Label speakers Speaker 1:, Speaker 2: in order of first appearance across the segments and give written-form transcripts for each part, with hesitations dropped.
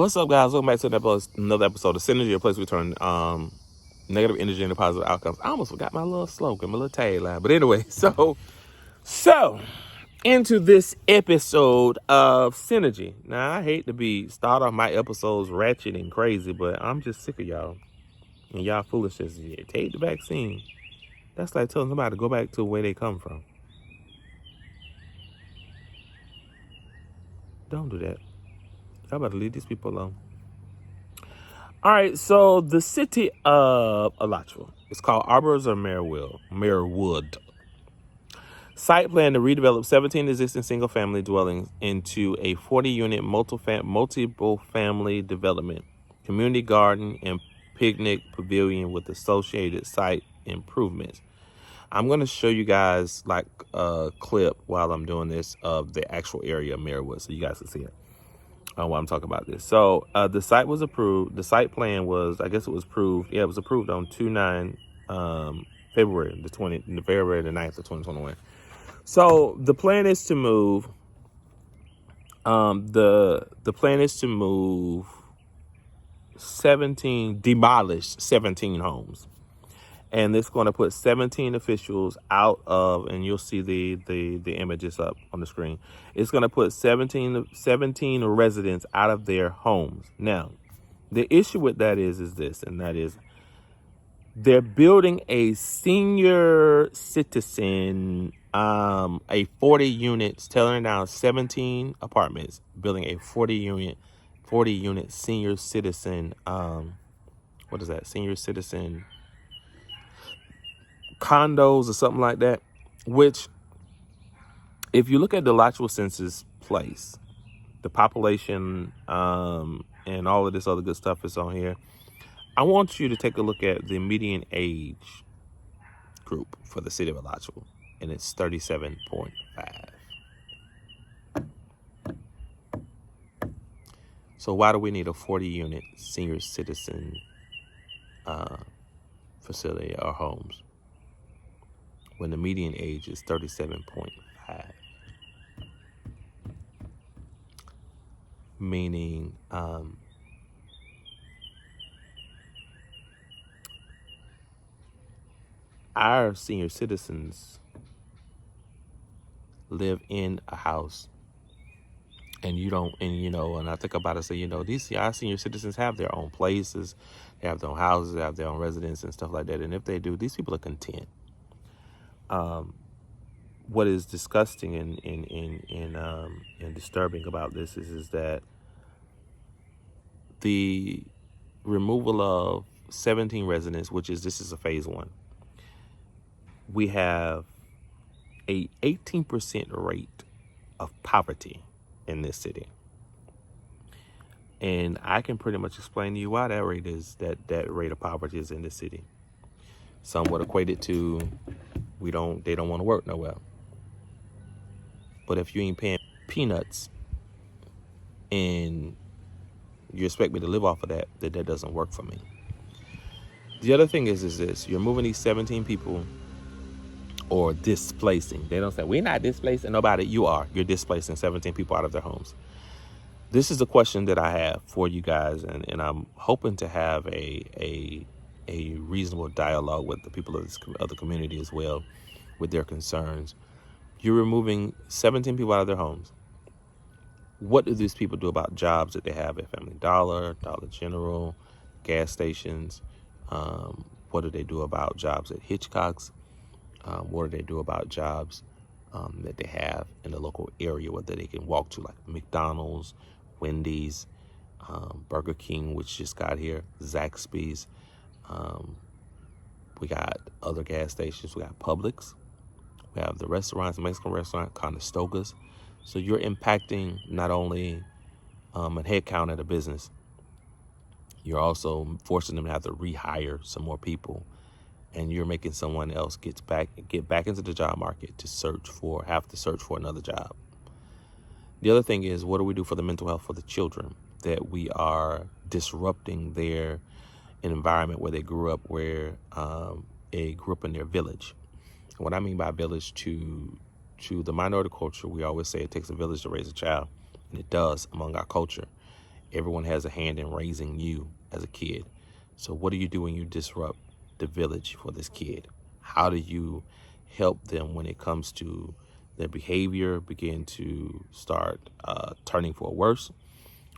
Speaker 1: What's up, guys? Welcome back to another episode of Synergy, a place we turn negative energy into positive outcomes. I almost forgot my little slogan, my little tagline. But anyway, so into this episode of Synergy. Now, I hate to start off my episodes ratchet and crazy, but I'm just sick of y'all and y'all foolishness. Take the vaccine. That's like telling somebody to go back to where they come from. Don't do that. Y'all better leave these people alone. All right, so the City of Alachua. It's called Arbors of Marewood. Site plan to redevelop 17 existing single-family dwellings into a 40-unit multiple-family development, community garden, and picnic pavilion with associated site improvements. I'm going to show you guys like a clip while I'm doing this of the actual area of Marewood so you guys can see it. While I'm talking about this. So the site was approved. The site plan was, I guess it was approved. Yeah, it was approved on February the 9th of 2021. So the plan is to move, the plan is to move demolish 17 homes. And it's going to put 17 officials out of, and you'll see the images up on the screen. It's going to put 17 residents out of their homes. Now, the issue with that is this, and that is they're building a senior citizen, a 40 units, tearing down 17 apartments, building a 40 unit senior citizen, what is that? Senior citizen condos or something like that, which if you look at the Alachua census place, the population and all of this other good stuff is on here. I want you to take a look at the median age group for the city of Alachua, and it's 37.5. So why do we need a 40 unit senior citizen facility or homes when the median age is 37.5, meaning our senior citizens live in a house, and and I think about it, say, our senior citizens have their own places, they have their own houses, they have their own residence and stuff like that. And if they do, these people are content. What is disgusting and disturbing about this is that the removal of 17 residents, this is a phase one. We have a 18% rate of poverty in this city. And I can pretty much explain to you why that rate of poverty is in this city. Some would equate it to they don't want to work nowhere. But if you ain't paying peanuts and you expect me to live off of that doesn't work for me. The other thing is this: you're moving these 17 people, or displacing. They don't say, we're not displacing nobody. You're displacing 17 people out of their homes. This is a question that I have for you guys, and I'm hoping to have a reasonable dialogue with the people of the community as well, with their concerns. You're removing 17 people out of their homes. What do these people do about jobs that they have at Family Dollar, Dollar General, gas stations? What do they do about jobs at Hitchcock's? What do they do about jobs that they have in the local area, whether they can walk to, like McDonald's, Wendy's, Burger King, which just got here, Zaxby's. We got other gas stations. We got Publix. We have the restaurants, Mexican restaurant, Conestogas. So you're impacting not only a head count at a business, you're also forcing them to have to rehire some more people. And you're making someone else get back into the job market to have to search for another job. The other thing is, what do we do for the mental health for the children? That we are disrupting their environment where they grew up, where they grew up in their village. And what I mean by village, to the minority culture, we always say it takes a village to raise a child, and it does among our culture. Everyone has a hand in raising you as a kid. So what do you do when you disrupt the village for this kid? How do you help them when it comes to their behavior begin to start turning for worse,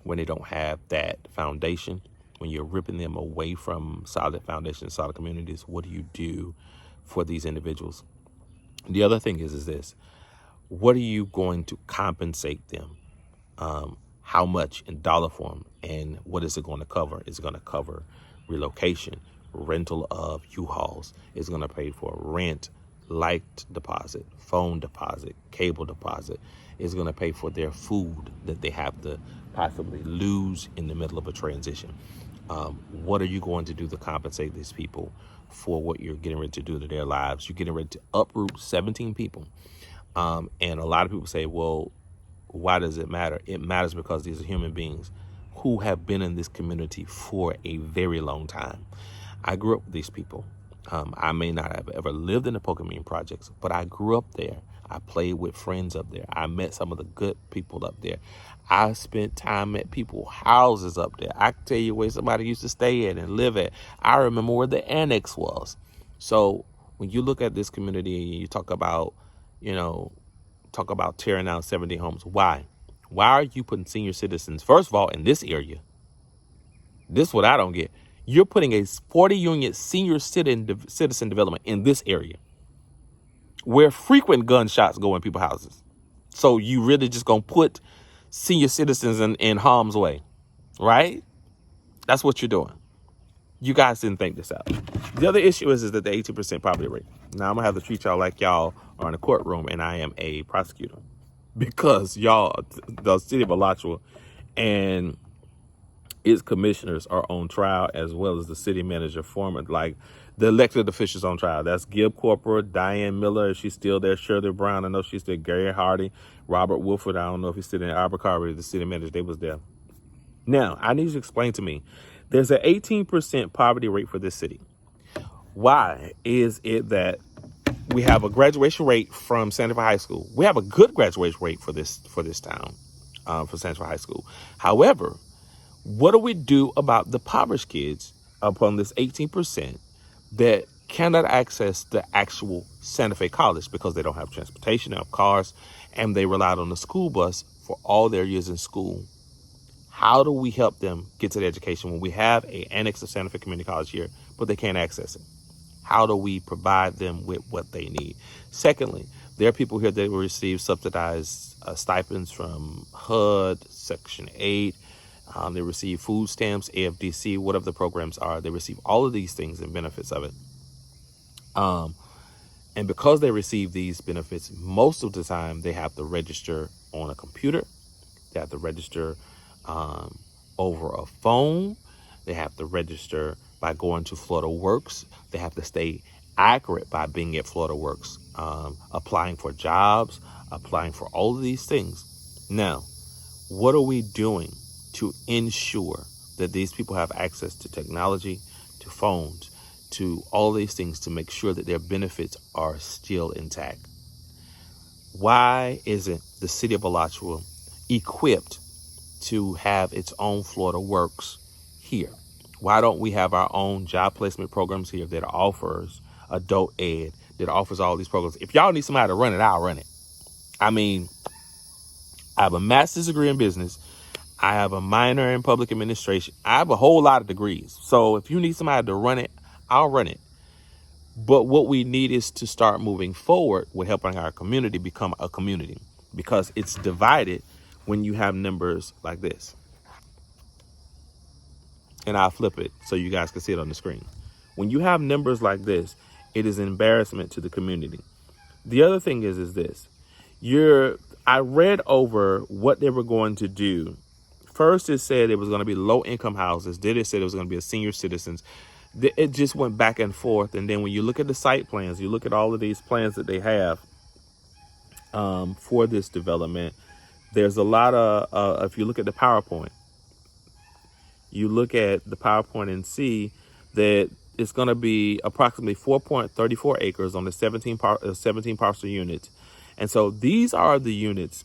Speaker 1: when they don't have that foundation, when you're ripping them away from solid foundations, solid communities? What do you do for these individuals? The other thing is this: what are you going to compensate them? How much in dollar form, and what is it going to cover? It's going to cover relocation, rental of U-Hauls. It's going to pay for rent, light deposit, phone deposit, cable deposit. It's going to pay for their food that they have to possibly lose in the middle of a transition. What are you going to do to compensate these people for what you're getting ready to do to their lives? You're getting ready to uproot 17 people. And a lot of people say, well, why does it matter? It matters because these are human beings who have been in this community for a very long time. I grew up with these people. I may not have ever lived in the Pokemon projects, but I grew up there. I played with friends up there. I met some of the good people up there. I spent time at people's houses up there. I can tell you where somebody used to stay at and live at. I remember where the annex was. So when you look at this community and you talk about, talk about tearing down 70 homes, why? Why are you putting senior citizens, first of all, in this area? This is what I don't get. You're putting a 40-unit senior citizen development in this area where frequent gunshots go in people's houses. So you really just going to put senior citizens in harm's way, right? That's what you're doing. You guys didn't think this out. The other issue is that the 18% poverty rate. Now I'm going to have to treat y'all like y'all are in a courtroom and I am a prosecutor, because y'all, the City of Alachua and its commissioners are on trial, as well as the city manager, former, like the elected officials on trial. That's Gib Corporal, Diane Miller, if she's still there, Shirley Brown, I know she's there, Gary Hardy, Robert Wolford, I don't know if he's still there, Albert Carver, the city manager, they was there. Now, I need you to explain to me, there's an 18% poverty rate for this city. Why is it that we have a graduation rate from Santa Fe High School? We have a good graduation rate for this town, for Santa Fe High School. However, what do we do about the impoverished kids upon this 18% that cannot access the actual Santa Fe College because they don't have transportation, they don't have cars, and they relied on the school bus for all their years in school? How do we help them get to the education when we have an annex of Santa Fe Community College here, but they can't access it? How do we provide them with what they need? Secondly, there are people here that will receive subsidized stipends from HUD, Section 8. They receive food stamps, AFDC, whatever the programs are. They receive all of these things and benefits of it. And because they receive these benefits, most of the time they have to register on a computer. They have to register over a phone. They have to register by going to Florida Works. They have to stay accurate by being at Florida Works, applying for jobs, applying for all of these things. Now, what are we doing to ensure that these people have access to technology, to phones, to all these things, to make sure that their benefits are still intact? Why isn't the City of Alachua equipped to have its own Florida Works here? Why don't we have our own job placement programs here that offers adult ed, that offers all these programs? If y'all need somebody to run it, I'll run it. I mean, I have a master's degree in business. I have a minor in public administration. I have a whole lot of degrees. So if you need somebody to run it, I'll run it. But what we need is to start moving forward with helping our community become a community, because it's divided when you have numbers like this. And I'll flip it so you guys can see it on the screen. When you have numbers like this, it is an embarrassment to the community. The other thing is this. I read over what they were going to do. First, it said it was going to be low-income houses. Then it said it was going to be a senior citizens. It just went back and forth. And then when you look at the site plans, you look at all of these plans that they have for this development, there's a lot of, if you look at the PowerPoint, and see that it's going to be approximately 4.34 acres on the 17 parcel units. And so these are the units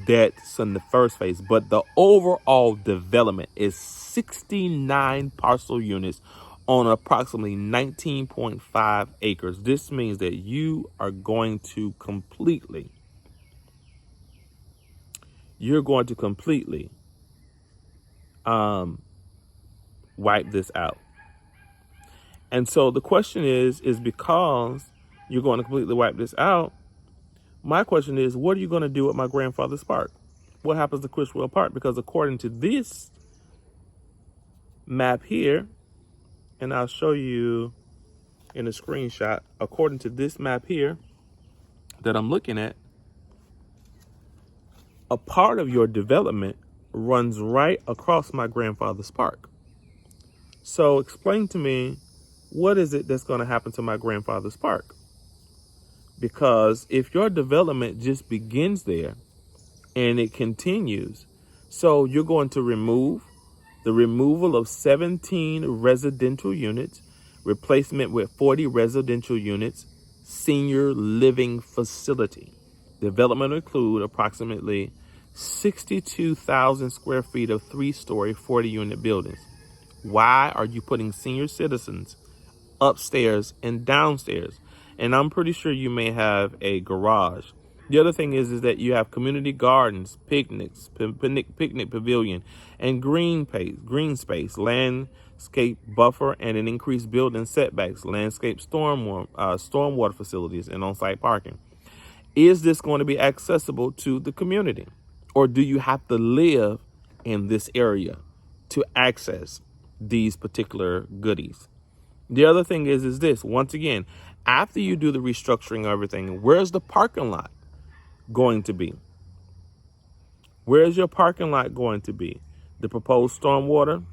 Speaker 1: That's in the first phase. But the overall development is 69 parcel units on approximately 19.5 acres. This means that you are going to completely wipe this out. And so the question is because you're going to completely wipe this out, my question is, what are you going to do at my grandfather's park? What happens to Criswell Park? Because according to this map here, and I'll show you in a screenshot, according to this map here that I'm looking at, a part of your development runs right across my grandfather's park. So explain to me, what is it that's going to happen to my grandfather's park? Because if your development just begins there and it continues, so you're going to remove the removal of 17 residential units, replacement with 40 residential units, senior living facility. Development will include approximately 62,000 square feet of 3-story, 40-unit buildings. Why are you putting senior citizens upstairs and downstairs? And I'm pretty sure you may have a garage. The other thing is that you have community gardens, picnics, picnic pavilion, and green space, landscape buffer, and an increased building setbacks, landscape stormwater facilities, and on-site parking. Is this going to be accessible to the community? Or do you have to live in this area to access these particular goodies? The other thing is this, once again, after you do the restructuring of everything, where's the parking lot going to be? Where's your parking lot going to be? The proposed stormwater,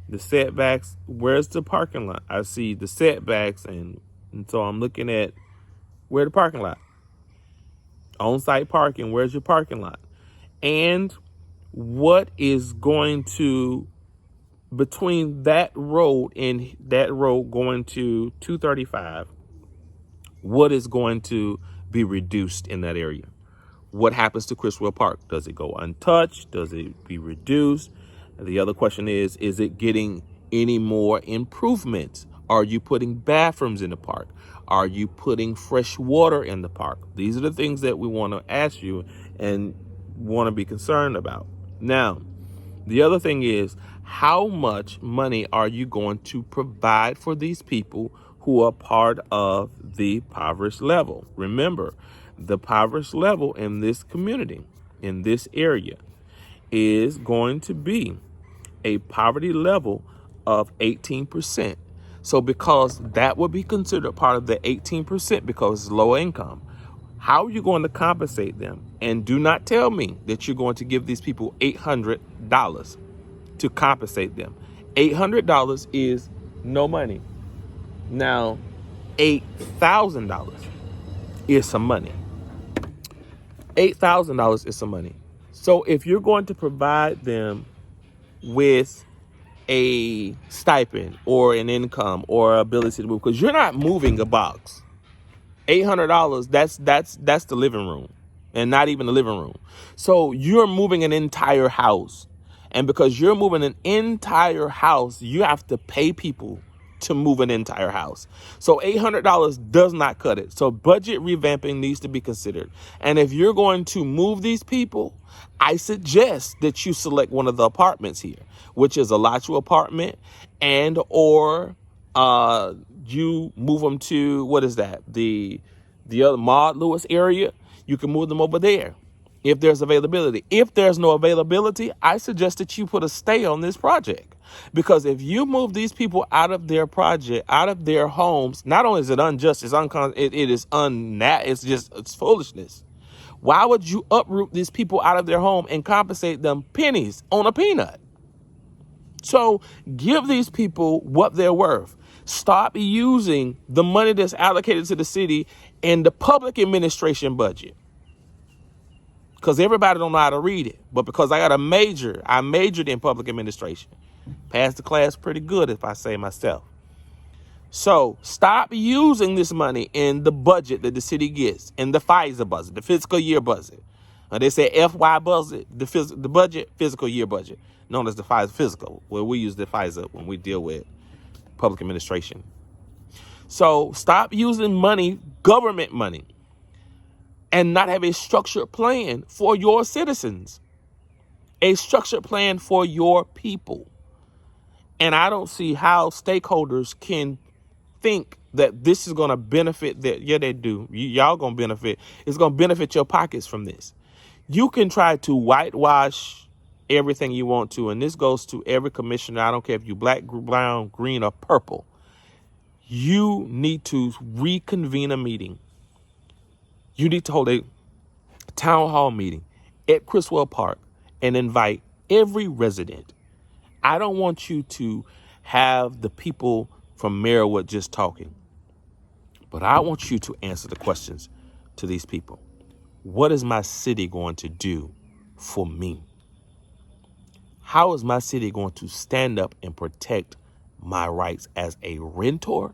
Speaker 1: the setbacks, where's the parking lot? I see the setbacks, and so I'm looking at where the parking lot. On-site parking, where's your parking lot? And what is going to, between that road and that road going to 235, what is going to be reduced in that area? What happens to Criswell Park? Does it go untouched? Does it be reduced? The other question is it getting any more improvements? Are you putting bathrooms in the park? Are you putting fresh water in the park? These are the things that we want to ask you and want to be concerned about. Now, the other thing is, how much money are you going to provide for these people who are part of the impoverished level? Remember, the impoverished level in this community, in this area, is going to be a poverty level of 18%. So because that would be considered part of the 18% because it's low income, how are you going to compensate them? And do not tell me that you're going to give these people $800 to compensate them. $800 is no money. Now, $8,000 is some money. $8,000 is some money. So if you're going to provide them with a stipend or an income or ability to move, because you're not moving a box. $800, that's the living room, and not even the living room. So you're moving an entire house. And because you're moving an entire house, you have to pay people to move an entire house. So $800 does not cut it. So budget revamping needs to be considered. And if you're going to move these people, I suggest that you select one of the apartments here, which is Alachua apartment, and or you move them to, what is that? The other Maud Lewis area. You can move them over there if there's availability. If there's no availability, I suggest that you put a stay on this project. Because if you move these people out of their project, out of their homes, not only is it unjust, it's foolishness. Why would you uproot these people out of their home and compensate them pennies on a peanut? So give these people what they're worth. Stop using the money that's allocated to the city in the public administration budget. Because everybody don't know how to read it. But because I majored in public administration. Passed the class pretty good, if I say myself. So stop using this money in the budget that the city gets, in the FISA budget, the fiscal year budget. They say FY budget, the budget, fiscal year budget, known as the FISA physical, where we use the FISA when we deal with public administration. So stop using money, government money, and not have a structured plan for your citizens, a structured plan for your people. And I don't see how stakeholders can think that this is going to benefit that. Yeah, they do. Y'all going to benefit. It's going to benefit your pockets from this. You can try to whitewash everything you want to. And this goes to every commissioner. I don't care if you black, brown, green, or purple. You need to reconvene a meeting. You need to hold a town hall meeting at Criswell Park and invite every resident. I don't want you to have the people from Marywood just talking, but I want you to answer the questions to these people. What is my city going to do for me? How is my city going to stand up and protect my rights as a renter,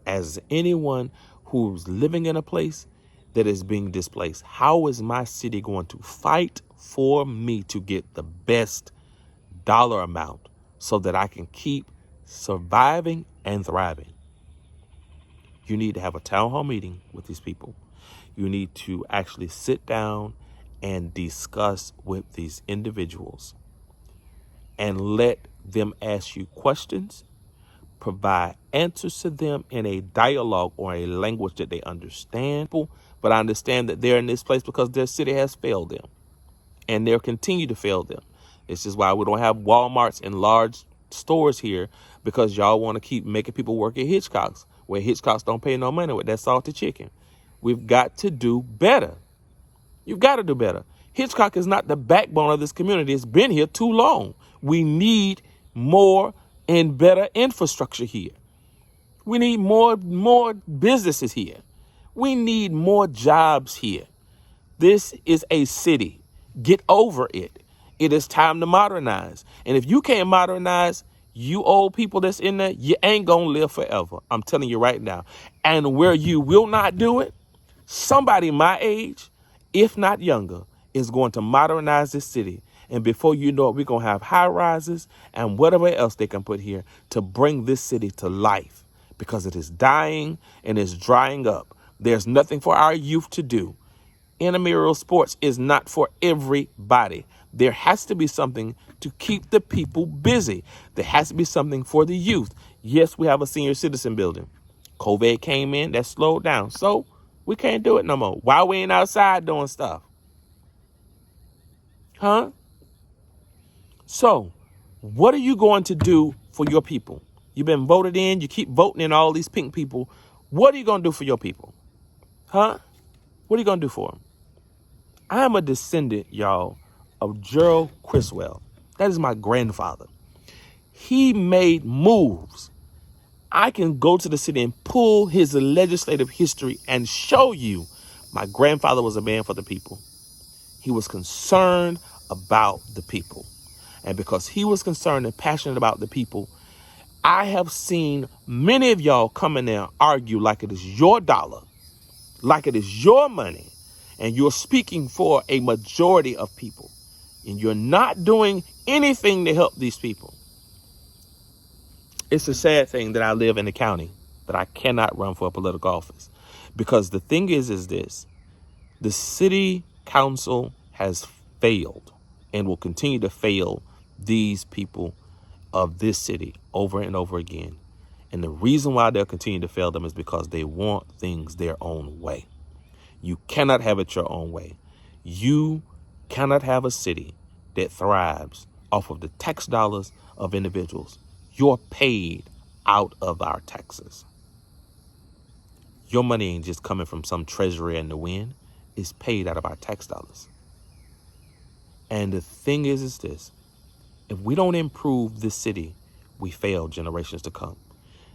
Speaker 1: as anyone who's living in a place that is being displaced? How is my city going to fight for me to get the best dollar amount so that I can keep surviving and thriving? You need to have a town hall meeting with these people. You need to actually sit down and discuss with these individuals and let them ask you questions, provide answers to them in a dialogue or a language that they understand. But I understand that they're in this place because their city has failed them, and they'll continue to fail them. This is why we don't have Walmarts and large stores here, because y'all want to keep making people work at Hitchcock's, where Hitchcock's don't pay no money with that salted chicken. We've got to do better. You've got to do better. Hitchcock is not the backbone of this community. It's been here too long. We need more and better infrastructure here. We need more businesses here. We need more jobs here. This is a city. Get over it. It is time to modernize. And if you can't modernize, you old people that's in there, you ain't going to live forever. I'm telling you right now. And where you will not do it, somebody my age, if not younger, is going to modernize this city. And before you know it, we're going to have high rises and whatever else they can put here to bring this city to life, because it is dying and it's drying up. There's nothing for our youth to do. Intramural sports is not for everybody. There has to be something to keep the people busy. There has to be something for the youth. Yes, we have a senior citizen building. COVID came in, that slowed down. So we can't do it no more. Why we ain't outside doing stuff? Huh? So what are you going to do for your people? You've been voted in. You keep voting in all these pink people. What are you going to do for your people? Huh? What are you going to do for them? I am a descendant, y'all, of Gerald Criswell. That is my grandfather. He made moves. I can go to the city and pull his legislative history and show you my grandfather was a man for the people. He was concerned about the people. And because he was concerned and passionate about the people, I have seen many of y'all come in there and argue like it is your dollar, like it is your money, and you're speaking for a majority of people, and you're not doing anything to help these people. It's a sad thing that I live in the county, but I cannot run for a political office, because the thing is this: the city council has failed and will continue to fail these people of this city over and over again. And the reason why they'll continue to fail them is because they want things their own way. You cannot have it your own way. You cannot have a city that thrives off of the tax dollars of individuals. You're paid out of our taxes. Your money ain't just coming from some treasury in the wind. It's paid out of our tax dollars. And the thing is this: if we don't improve this city, we fail generations to come.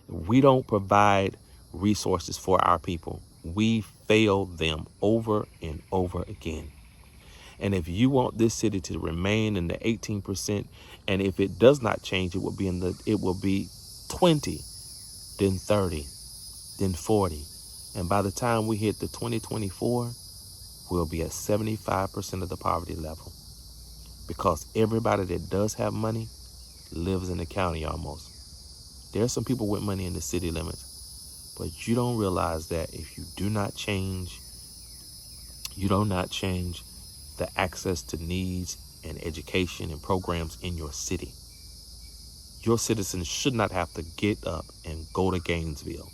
Speaker 1: If we don't provide resources for our people, we fail them over and over again. And if you want this city to remain in the 18%, and if it does not change, it will be 20, then 30, then 40. And by the time we hit the 2024, we'll be at 75% of the poverty level, because everybody that does have money lives in the county almost. There's some people with money in the city limits, but you don't realize that if you do not change the access to needs and education and programs in your city, your citizens should not have to get up and go to Gainesville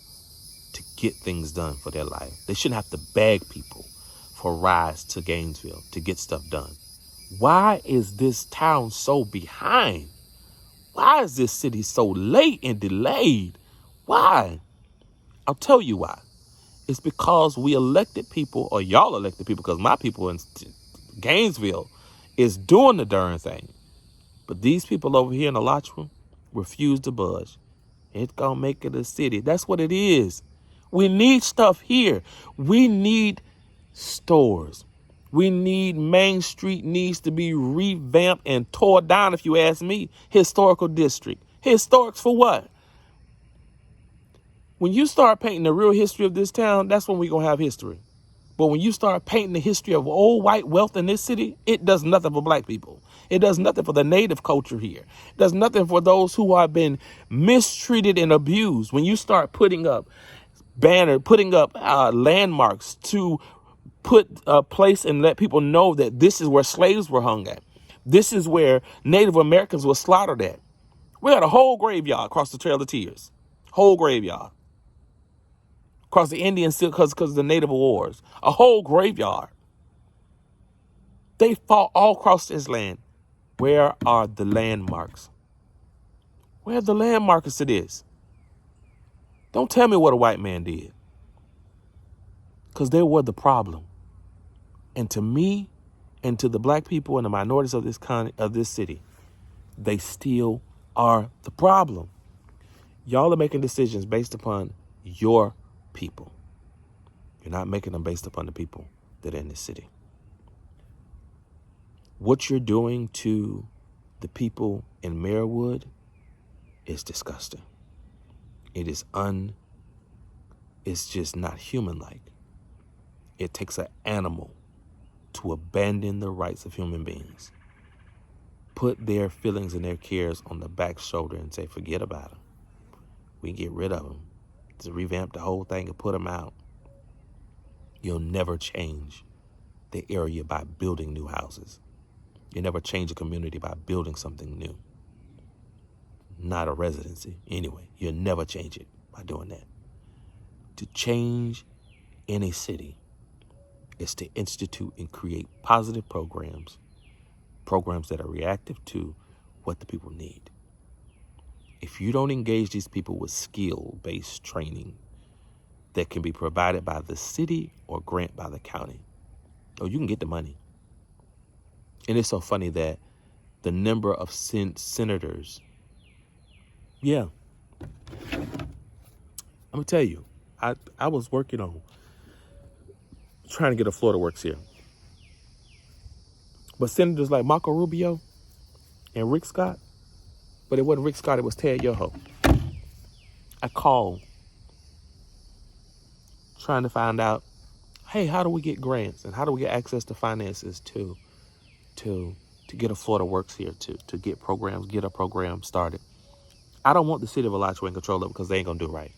Speaker 1: to get things done for their life. They shouldn't have to beg people for rides to Gainesville to get stuff done. Why is this town so behind? Why is this city so late and delayed? Why? I'll tell you why. It's because we elected people, or y'all elected people, because my people in Gainesville is doing the darn thing. But these people over here in Alachua refuse to budge. It's going to make it a city. That's what it is. We need stuff here. We need stores. We need Main Street needs to be revamped and tore down, if you ask me. Historical district. Historics for what? When you start painting the real history of this town, that's when we're going to have history. But when you start painting the history of old white wealth in this city, it does nothing for black people. It does nothing for the native culture here. It does nothing for those who have been mistreated and abused. When you start putting up landmarks to put a place and let people know that this is where slaves were hung at. This is where Native Americans were slaughtered at. We got a whole graveyard across the Trail of Tears. Whole graveyard. Across the Indian still because of the Native wars. A whole graveyard. They fought all across this land. Where are the landmarks? Where are the landmarks to this? Don't tell me what a white man did. Because they were the problem. And to me, and to the black people and the minorities of this city, they still are the problem. Y'all are making decisions based upon your people. You're not making them based upon the people that are in this city. What you're doing to the people in Marywood is disgusting. It's just not human-like. It takes an animal to abandon the rights of human beings, put their feelings and their cares on the back shoulder and say, forget about them. We can get rid of them. To revamp the whole thing and put them out. You'll never change the area by building new houses. You never change a community by building something new. Not a residency. Anyway, you'll never change it by doing that. To change any city is to institute and create positive programs that are reactive to what the people need. If you don't engage these people with skill-based training that can be provided by the city or grant by the county, you can get the money. And it's so funny that the number of senators, I'm going to tell you, I was working on trying to get a Florida Works here. But senators like Marco Rubio and Rick Scott, but it wasn't Rick Scott, it was Ted Yoho. I called trying to find out, hey, how do we get grants and how do we get access to finances to get a Florida Works here, to get a program started. I don't want the city of Alachua in control of it because they ain't going to do right.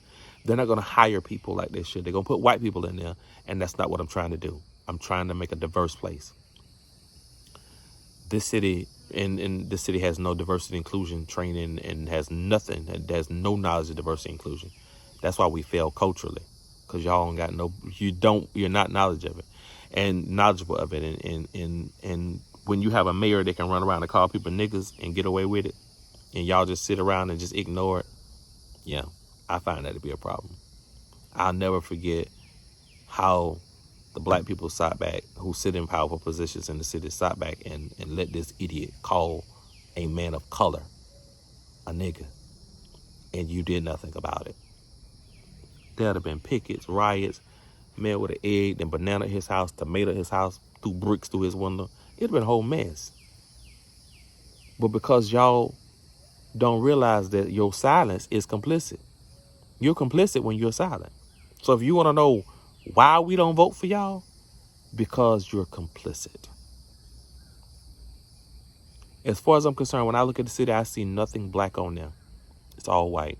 Speaker 1: They're not going to hire people like they should. They're going to put white people in there, and that's not what I'm trying to do. I'm trying to make a diverse place. This city, and this city has no diversity inclusion training and has nothing. It has no knowledge of diversity inclusion. That's why we fail culturally, because y'all don't got you're not knowledgeable of it. And when you have a mayor that can run around and call people niggas and get away with it, and y'all just sit around and just ignore it, I find that to be a problem. I'll never forget how the black people sat back, who sit in powerful positions in the city, sat back and let this idiot call a man of color a nigga, and you did nothing about it. There'd have been pickets, riots, man with an egg and banana at his house, tomato at his house, threw bricks through his window. It'd been a whole mess. But because y'all don't realize that your silence is complicit. You're complicit when you're silent. So if you want to know why we don't vote for y'all, because you're complicit. As far as I'm concerned, when I look at the city, I see nothing black on there. It's all white.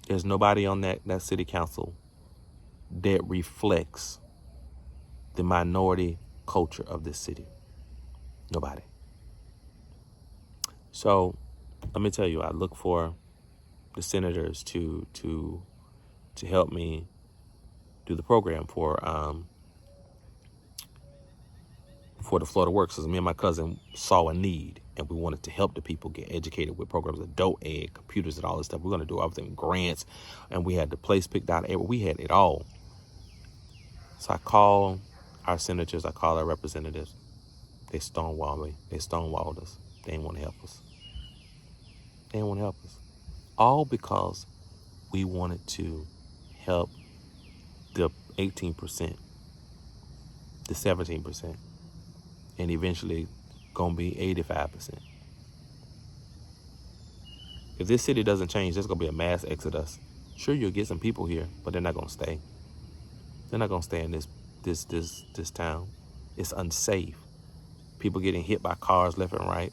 Speaker 1: There's nobody on that city council that reflects the minority culture of this city. Nobody. So let me tell you, I look for the senators to help me do the program for the Florida Works. Because me and my cousin saw a need, and we wanted to help the people get educated with programs, adult ed, computers, and all this stuff. We're going to do everything, grants, and we had the place picked out. We had it all. So I called our senators, I called our representatives. They stonewalled me. They stonewalled us. They didn't want to help us. They didn't want to help us. All because we wanted to help the 18%, the 17%, and eventually gonna be 85%. If this city doesn't change, there's gonna be a mass exodus. Sure, you'll get some people here, but they're not gonna stay. They're not gonna stay in this town. It's unsafe. People getting hit by cars left and right.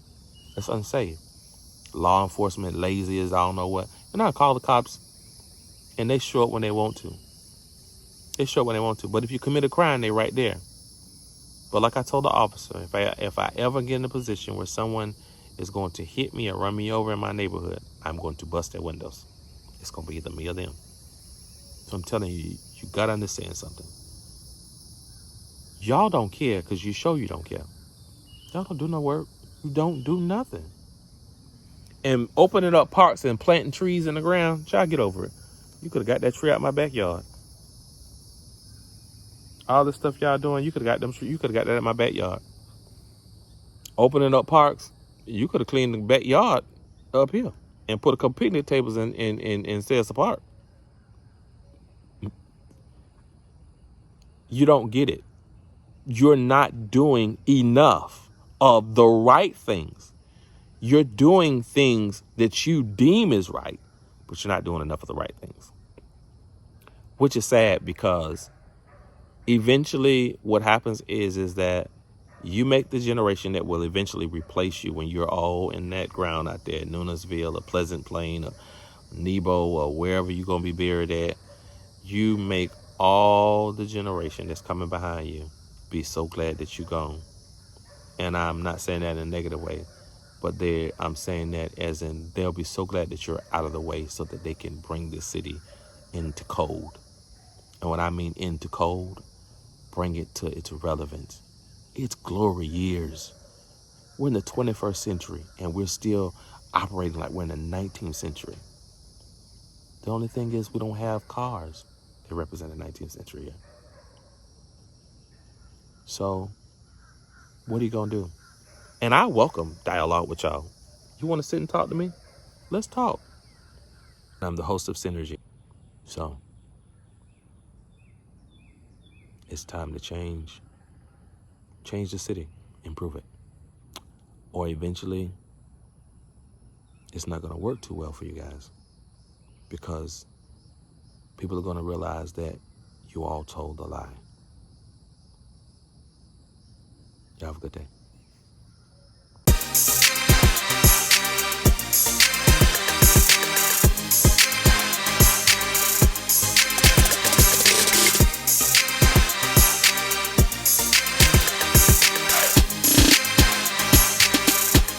Speaker 1: It's unsafe. Law enforcement lazy as I don't know what. And I call the cops, and they show up when they want to. They show up when they want to. But if you commit a crime, they right there. But like I told the officer, if I ever get in a position where someone is going to hit me or run me over in my neighborhood, I'm going to bust their windows. It's going to be either me or them. So I'm telling you, you got to understand something. Y'all don't care because you show you don't care. Y'all don't do no work. You don't do nothing. And opening up parks and planting trees in the ground, y'all get over it. You could have got that tree out my backyard. All the stuff y'all doing, you could have got them. You could have got that in my backyard. Opening up parks, you could have cleaned the backyard up here and put a couple picnic tables in Celsa Park. You don't get it. You're not doing enough of the right things. You're doing things that you deem is right, but you're not doing enough of the right things. Which is sad because eventually what happens is that you make the generation that will eventually replace you when you're all in that ground out there in Nunesville or Pleasant Plain or Nebo or wherever you're going to be buried at. You make all the generation that's coming behind you be so glad that you're gone. And I'm not saying that in a negative way, but I'm saying that as in they'll be so glad that you're out of the way so that they can bring this city into cold. And when I mean into cold, bring it to its relevance, its glory years. We're in the 21st century and we're still operating like we're in the 19th century. The only thing is we don't have cars that represent the 19th century yet. So what are you going to do? And I welcome dialogue with y'all. You want to sit and talk to me? Let's talk. I'm the host of Synergy. So it's time to change. Change the city. Improve it. Or eventually, it's not going to work too well for you guys. Because people are going to realize that you all told a lie. Y'all have a good day.